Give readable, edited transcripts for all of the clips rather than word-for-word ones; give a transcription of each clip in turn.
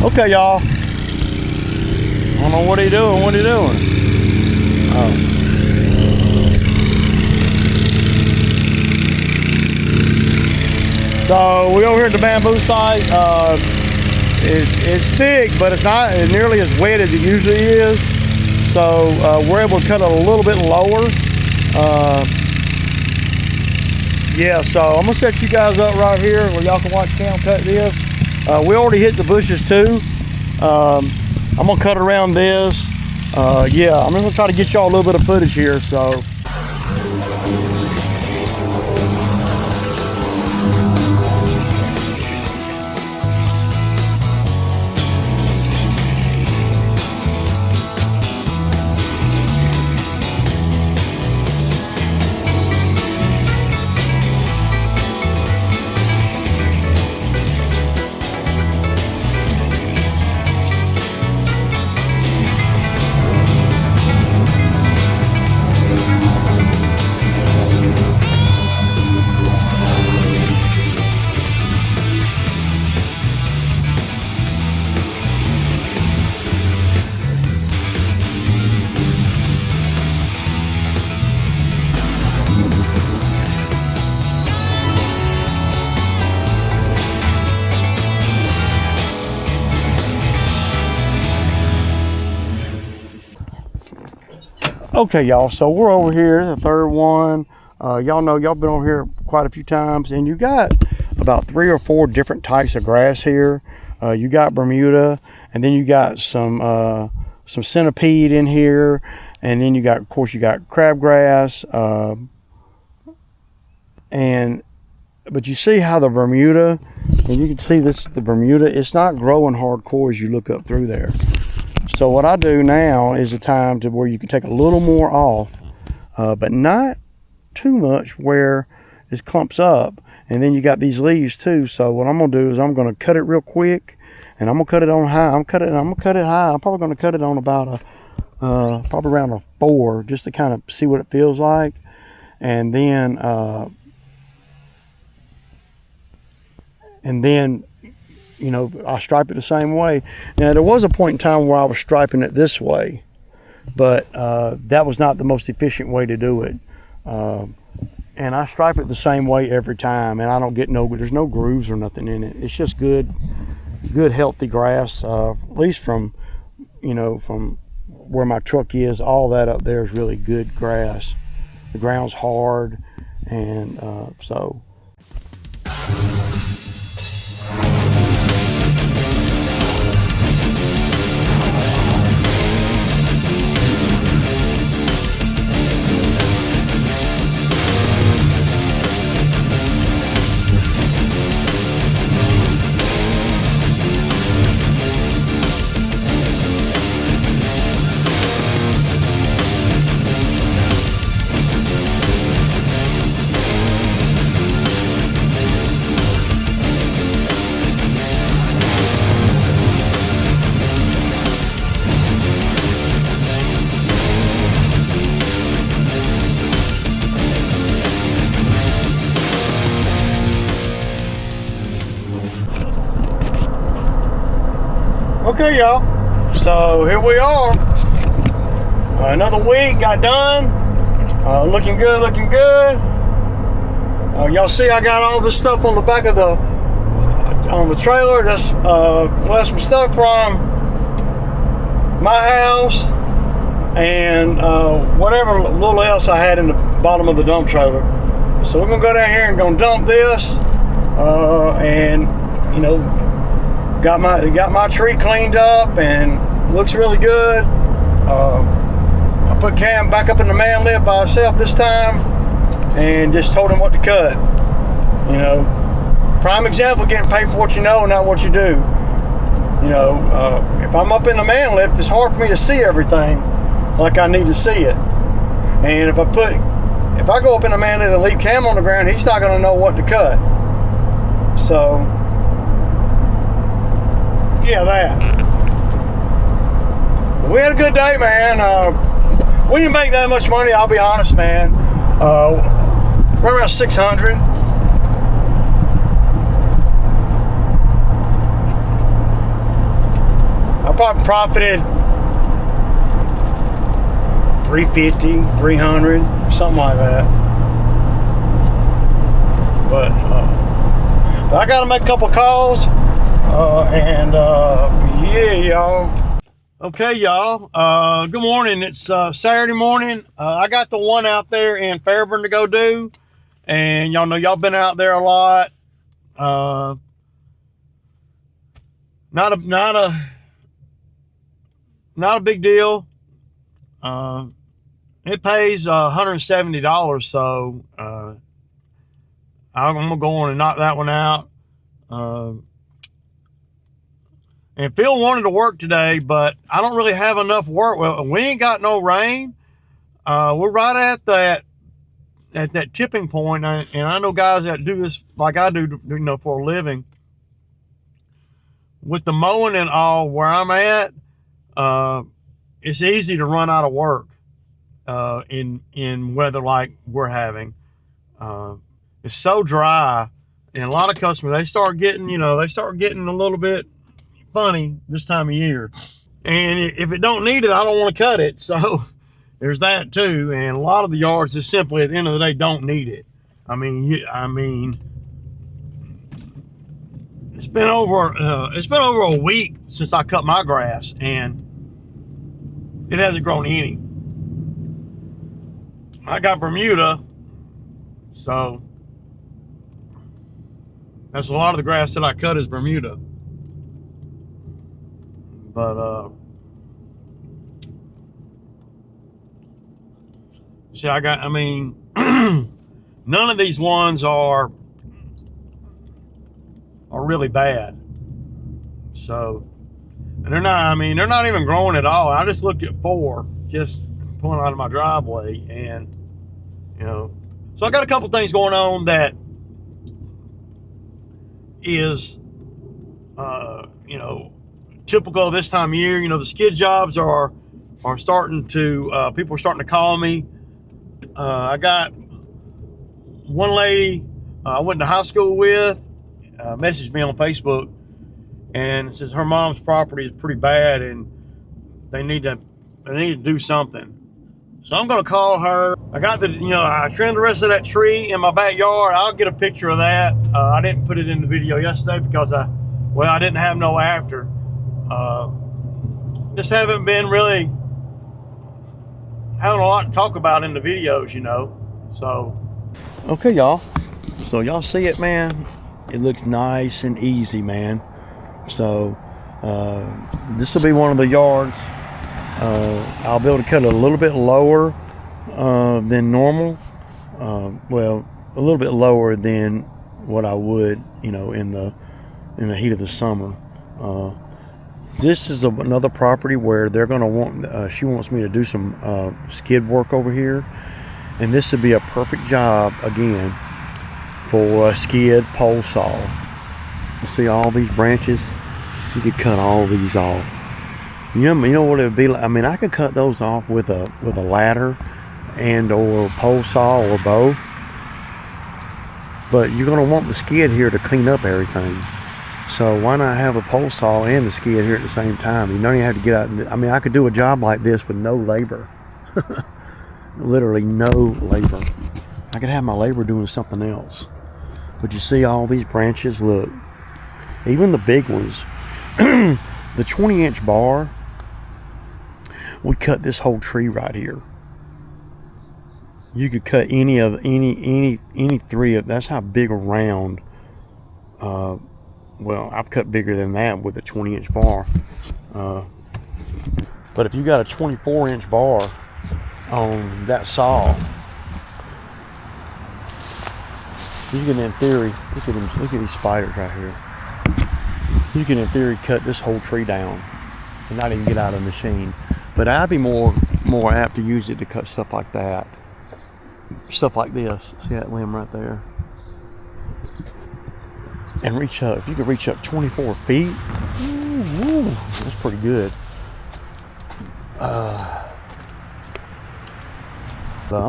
Okay, y'all. I don't know what he doing. What he doing? Oh. So we over here at the bamboo site. It's thick, but it's not nearly as wet as it usually is. So we're able to cut it a little bit lower. Yeah, so I'm gonna set you guys up right here where y'all can watch Cam cut this. We already hit the bushes too. I'm gonna cut around this. Yeah, I'm gonna try to get y'all a little bit of footage here. So. Okay, y'all, so we're over here, the third one. Y'all know, y'all been over here quite a few times, and you got about 3 or 4 different types of grass here. You got Bermuda, and then you got some centipede in here, and then you got, of course, you got crabgrass. But you see how the Bermuda, and you can see this, the Bermuda, it's not growing hardcore as you look up through there. So what I do now is a time to where you can take a little more off, but not too much where it clumps up. And then you got these leaves too. So what I'm gonna do is I'm gonna cut it real quick, and I'm gonna cut it on high. I'm gonna cut it high. I'm probably gonna cut it on about probably around a 4, just to kind of see what it feels like. And then you know, I stripe it the same way. Now, there was a point in time where I was striping it this way, but that was not the most efficient way to do it. And I stripe it the same way every time, and I don't get there's no grooves or nothing in it. It's just good healthy grass, at least from, you know, from where my truck is. All that up there is really good grass. The ground's hard, and so. Okay, y'all, so here we are. Another week got done. Looking good, looking good. Y'all see I got all this stuff on the back of the trailer. That's well, some stuff from my house and whatever little else I had in the bottom of the dump trailer. So we're gonna go down here and gonna dump this, and you know, got my tree cleaned up and looks really good. I put Cam back up in the man lift by himself this time and just told him what to cut. You know, prime example, getting paid for what you know, not what you do. You know, if I'm up in the man lift, it's hard for me to see everything like I need to see it. And if I go up in the man lift and leave Cam on the ground, he's not going to know what to cut. So, yeah, that. We had a good day, man. We didn't make that much money, I'll be honest, man. We're around 600. probably profited 350, 300, something like that. But I gotta make a couple calls, yeah, y'all. Okay, y'all. Good morning. It's Saturday morning. I got the one out there in Fairburn to go do, and y'all know y'all been out there a lot. Not a big deal. It pays $170, so I'm gonna go on and knock that one out. And Phil wanted to work today, but I don't really have enough work. Well, we ain't got no rain. We're right at that tipping point, and I know guys that do this like I do, you know, for a living. With the mowing and all where I'm at, it's easy to run out of work in weather like we're having. It's so dry, and a lot of customers, they start getting a little bit funny this time of year. And if it don't need it, I don't want to cut it. So there's that too. And a lot of the yards just simply at the end of the day don't need it. I mean, it's been over a week since I cut my grass, and it hasn't grown any. I got Bermuda, so that's a lot of the grass that I cut is Bermuda. But see, none of these ones are really bad. So, and they're not even growing at all. I just looked at 4 just pulling out of my driveway, and so I got a couple things going on that is typical of this time of year. The skid jobs are starting to people are starting to call me. I got one lady I went to high school with messaged me on Facebook, and it says her mom's property is pretty bad and they need to do something. So I'm going to call her. I got I trimmed the rest of that tree in my backyard. I'll get a picture of that. I didn't put it in the video yesterday because I didn't have no after. Just haven't been really having a lot to talk about in the videos, so. Okay, y'all. So y'all see it, man? It looks nice and easy, man. So this will be one of the yards. I'll be able to cut it a little bit lower than normal. Well, a little bit lower than what I would, in the heat of the summer. This is another property where they're going to want, she wants me to do some skid work over here. And this would be a perfect job, again, for a skid pole saw. You see all these branches? You could cut all these off. You know what it would be like? I could cut those off with a ladder and or pole saw or both. But you're going to want the skid here to clean up everything. So why not have a pole saw and the skid here at the same time? You don't even have to get out. I could do a job like this with no labor. Literally no labor. I could have my labor doing something else. But you see all these branches? Look. Even the big ones. The 20-inch bar would cut this whole tree right here. You could cut any 3 of, that's how big around. Well, I've cut bigger than that with a 20-inch bar. But if you got a 24-inch bar on that saw, you can, in theory, look at these spiders right here. You can, in theory, cut this whole tree down and not even get out of the machine. But I'd be more apt to use it to cut stuff like that. Stuff like this. See that limb right there? And reach up. If you could reach up 24 feet, ooh, that's pretty good. I'm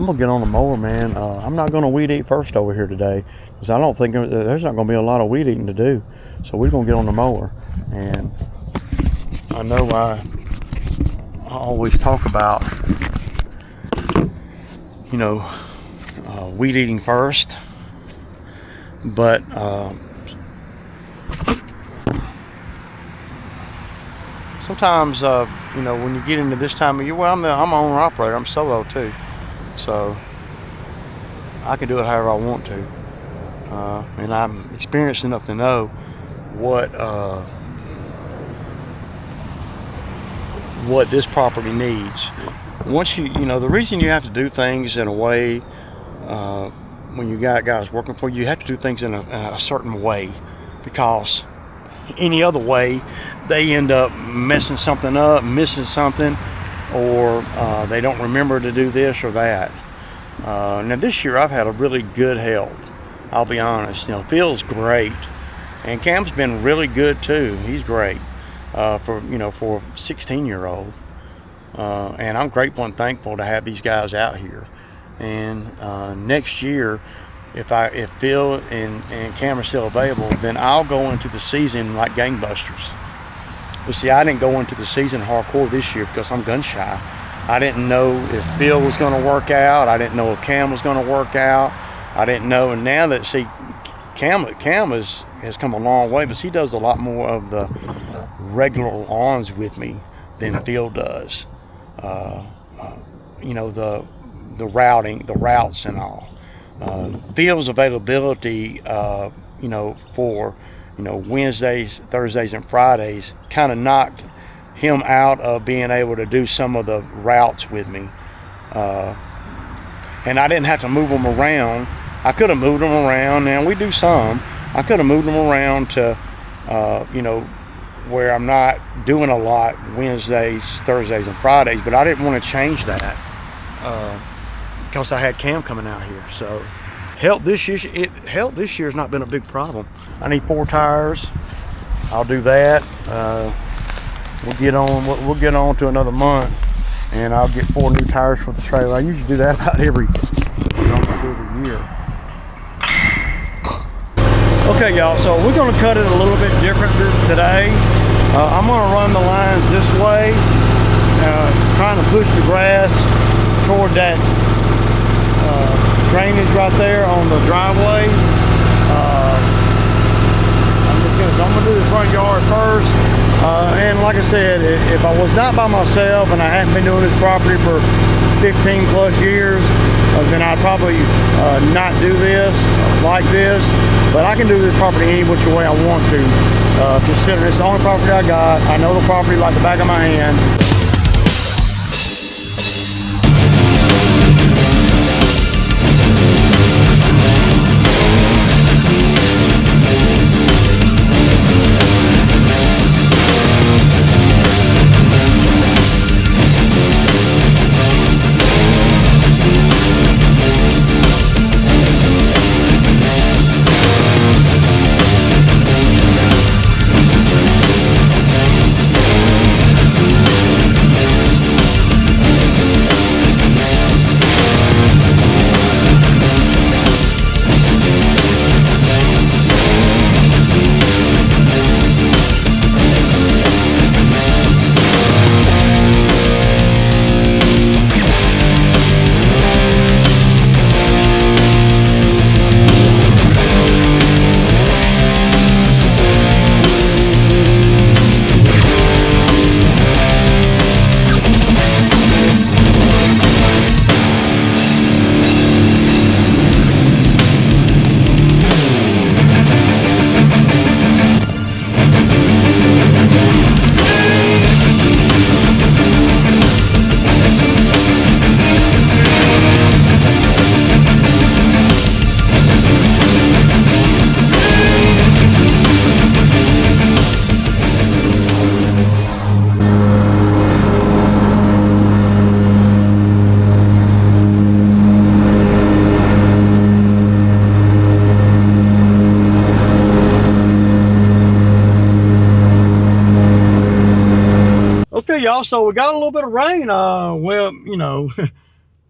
gonna get on the mower, man. I'm not gonna weed eat first over here today because I don't think there's not gonna be a lot of weed eating to do. So we're gonna get on the mower and I know I always talk about, you know, weed eating first, but sometimes, you know, when you get into this time of year, well, I'm an owner operator, I'm solo too, so I can do it however I want to, and I'm experienced enough to know what this property needs. Once you know, the reason you have to do things in a way, when you got guys working for you, you have to do things in a certain way, because any other way they end up messing something up, missing something, or they don't remember to do this or that. Now this year I've had a really good help, I'll be honest. You know, Phil's great, and Cam's been really good too. He's great for a 16-year-old, and I'm grateful and thankful to have these guys out here. And next year, if Phil and Cam are still available, then I'll go into the season like gangbusters. But see, I didn't go into the season hardcore this year because I'm gun shy. I didn't know if Phil was going to work out. I didn't know if Cam was going to work out. I didn't know. And now that, see, Cam has come a long way, but he does a lot more of the regular lawns with me than Phil does. You know, the routing, the routes and all. Phil's availability, you know, for, you know, Wednesdays, Thursdays, and Fridays kind of knocked him out of being able to do some of the routes with me. And I didn't have to move them around. I could have moved them around, and we do some. I could have moved them around to, you know, where I'm not doing a lot Wednesdays, Thursdays, and Fridays, but I didn't want to change that because I had Cam coming out here. So help this year has not been a big problem. I need 4 tires. I'll do that. We'll get on to another month, and I'll get 4 new tires for the trailer. I usually do that about almost every year. Okay, y'all, so we're going to cut it a little bit different today. I'm going to run the lines this way, trying to push the grass toward that drainage right there on the driveway. I'm going to do the front yard first. And like I said, if I was not by myself and I hadn't been doing this property for 15 plus years, then I'd probably not do this like this. But I can do this property any which way I want to, considering it's the only property I got. I know the property like the back of my hand. Okay, y'all, so we got a little bit of rain, well, you know,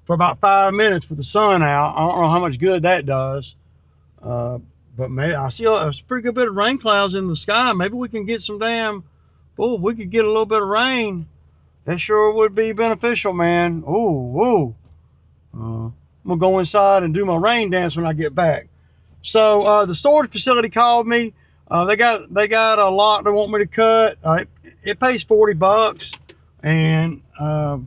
for about 5 minutes with the sun out. I don't know how much good that does, but maybe I see a pretty good bit of rain clouds in the sky. Maybe we can get some damn Oh, if we could get a little bit of rain, that sure would be beneficial, man. Ooh. I'm gonna go inside and do my rain dance when I get back. So the storage facility called me. They got a lot they want me to cut. It pays $40, and I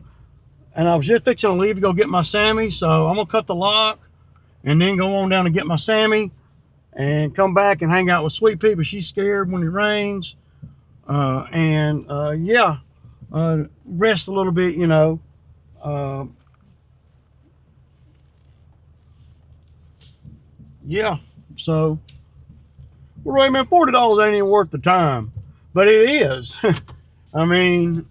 was just fixing to leave to go get my Sammy. So I'm gonna cut the lock and then go on down and get my Sammy and come back and hang out with Sweet Pea. But she's scared when it rains. Rest a little bit, you know. Yeah, so, well, Ray, man, $40 ain't even worth the time, but it is. I mean,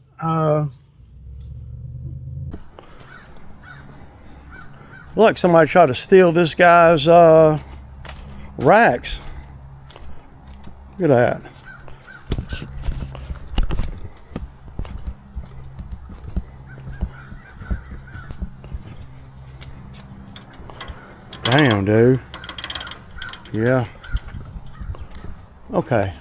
look, somebody tried to steal this guy's racks. Look at that. Damn, dude. Yeah. Okay.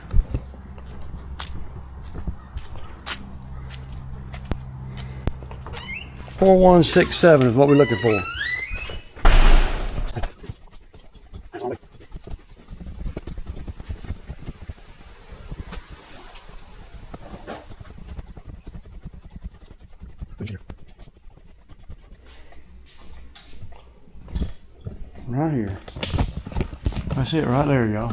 $4167 is what we're looking for. Right here. That's it right there, y'all.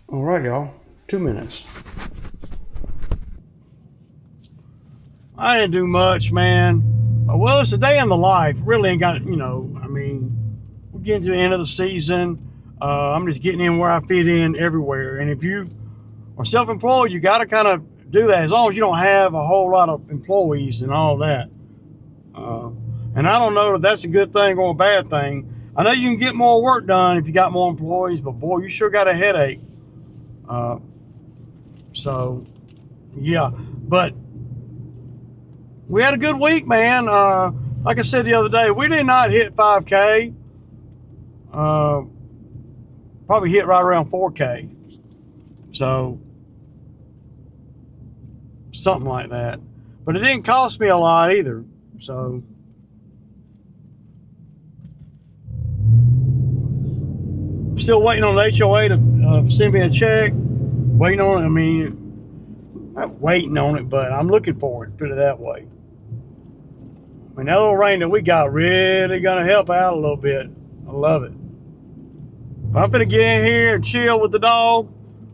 All right, y'all, 2 minutes. I didn't do much, man. Well, it's a day in the life. Really ain't got, you know, I mean, we're getting to the end of the season. I'm just getting in where I fit in everywhere. And if you are self-employed, you got to kind of do that as long as you don't have a whole lot of employees and all that. And I don't know if that's a good thing or a bad thing. I know you can get more work done if you got more employees, but boy, you sure got a headache. So, yeah. But we had a good week, man. Like I said the other day, we did not hit 5K. Probably hit right around 4K. So, something like that. But it didn't cost me a lot either. So, I'm still waiting on the HOA to send me a check. Waiting on it. I mean, not waiting on it, but I'm looking for it, put it that way. I mean, that little rain that we got really going to help out a little bit. I love it. But I'm going to get in here and chill with the dog,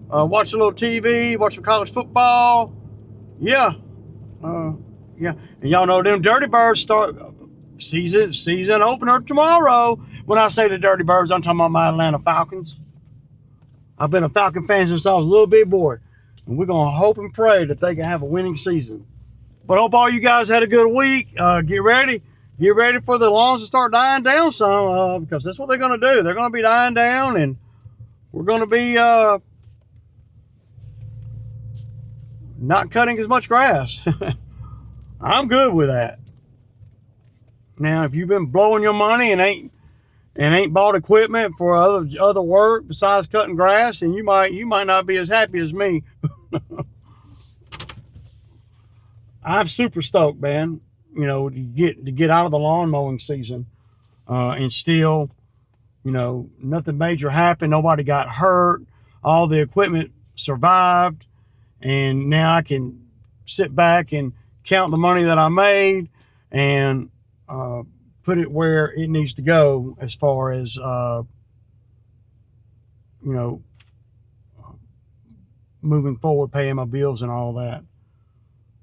watch a little TV, watch some college football. Yeah. Yeah. And y'all know them Dirty Birds start season opener tomorrow. When I say the Dirty Birds, I'm talking about my Atlanta Falcons. I've been a Falcon fan since I was a little bit boy. And we're going to hope and pray that they can have a winning season. But I hope all you guys had a good week. Get ready for the lawns to start dying down some, because that's what they're going to do. They're going to be dying down, and we're going to be not cutting as much grass. I'm good with that. Now, if you've been blowing your money and ain't bought equipment for other work besides cutting grass, then you might not be as happy as me. I'm super stoked, man. You know, to get out of the lawn mowing season, and still, you know, nothing major happened. Nobody got hurt. All the equipment survived, and now I can sit back and count the money that I made, and put it where it needs to go as far as you know, moving forward, paying my bills and all that.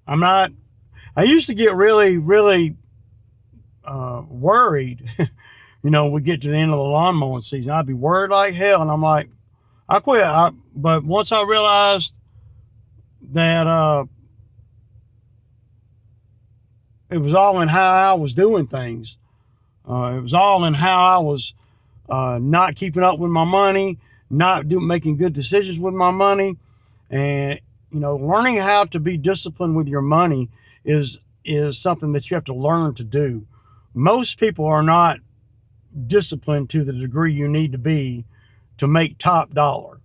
I used to get really, really worried. We get to the end of the lawn mowing season. I'd be worried like hell, and I'm like, I quit. But once I realized that it was all in how I was doing things, it was all in how I was not keeping up with my money, not making good decisions with my money, and learning how to be disciplined with your money is something that you have to learn to do. Most people are not disciplined to the degree you need to be to make top dollar.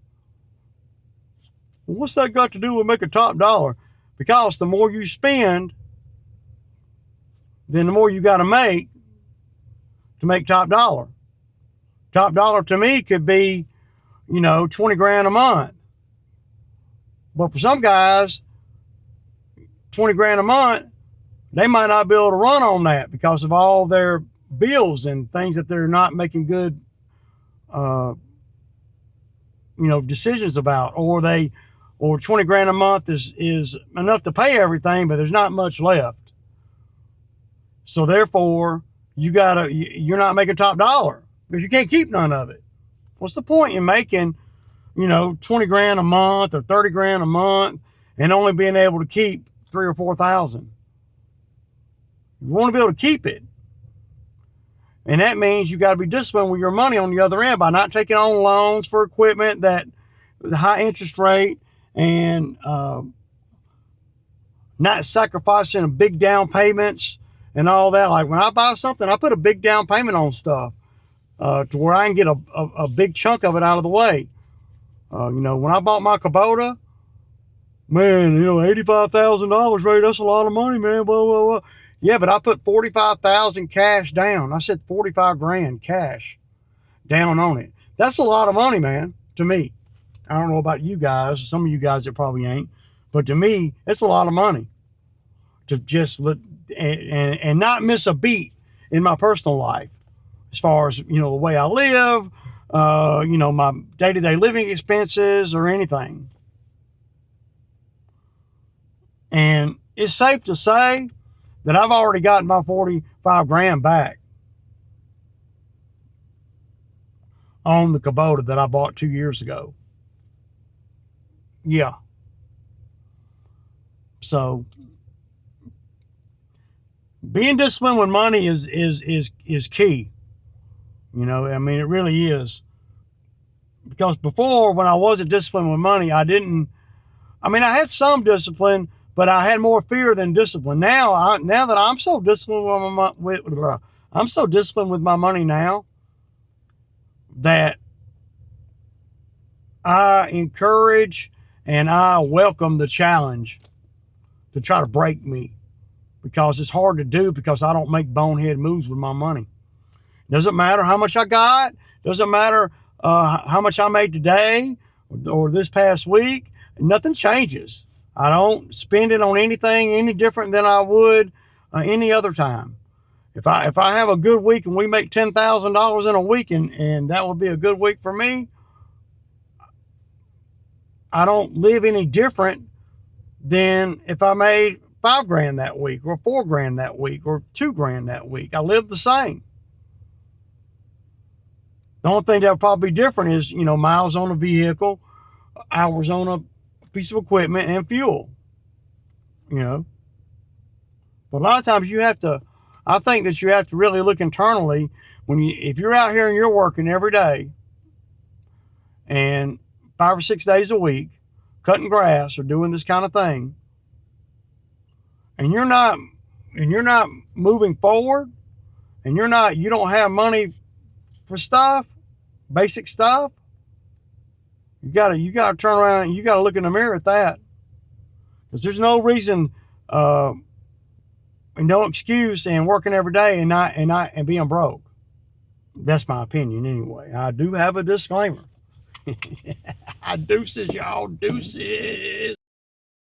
Well, what's that got to do with making top dollar? Because the more you spend, then the more you got to make top dollar. Top dollar to me could be, 20 grand a month. But for some guys, 20 grand a month, they might not be able to run on that because of all their bills and things that they're not making good, decisions about, or 20 grand a month is enough to pay everything, but there's not much left. So therefore, you're not making top dollar because you can't keep none of it. What's the point in making, 20 grand a month or 30 grand a month and only being able to keep 3,000 or 4,000? You want to be able to keep it. And that means you got to be disciplined with your money on the other end by not taking on loans for equipment that the high interest rate, and not sacrificing big down payments and all that. Like when I buy something, I put a big down payment on stuff to where I can get a big chunk of it out of the way. When I bought my Kubota, man, $85,000, right? That's a lot of money, man. Blah, blah, blah. Yeah, but I put 45,000 cash down. I said 45 grand cash down on it. That's a lot of money, man, to me. I don't know about you guys. Some of you guys, it probably ain't. But to me, it's a lot of money to just let and not miss a beat in my personal life as far as, the way I live, my day-to-day living expenses or anything. And it's safe to say that I've already gotten my 45 grand back on the Kubota that I bought 2 years ago. Yeah. So being disciplined with money is key. It really is. Because before, when I wasn't disciplined with money, I had some discipline, but I had more fear than discipline. Now that I'm so disciplined with my money now, that I encourage and I welcome the challenge to try to break me, because it's hard to do because I don't make bonehead moves with my money. Doesn't matter how much I got. Doesn't matter how much I made today or this past week. Nothing changes. I don't spend it on anything any different than I would any other time. If I have a good week and we make $10,000 in a week and that would be a good week for me, I don't live any different than if I made 5 grand that week or 4 grand that week or 2 grand that week. I live the same. The only thing that would probably be different is, miles on a vehicle, hours on a piece of equipment, and fuel. But a lot of times I think that you have to really look internally if you're out here and you're working every day and 5 or 6 days a week, cutting grass or doing this kind of thing, and you're not moving forward, and you don't have money for stuff, basic stuff, you gotta turn around and you gotta look in the mirror at that, because there's no reason and no excuse in working every day and being broke. That's my opinion anyway. I do have a disclaimer. Deuces, y'all. Deuces.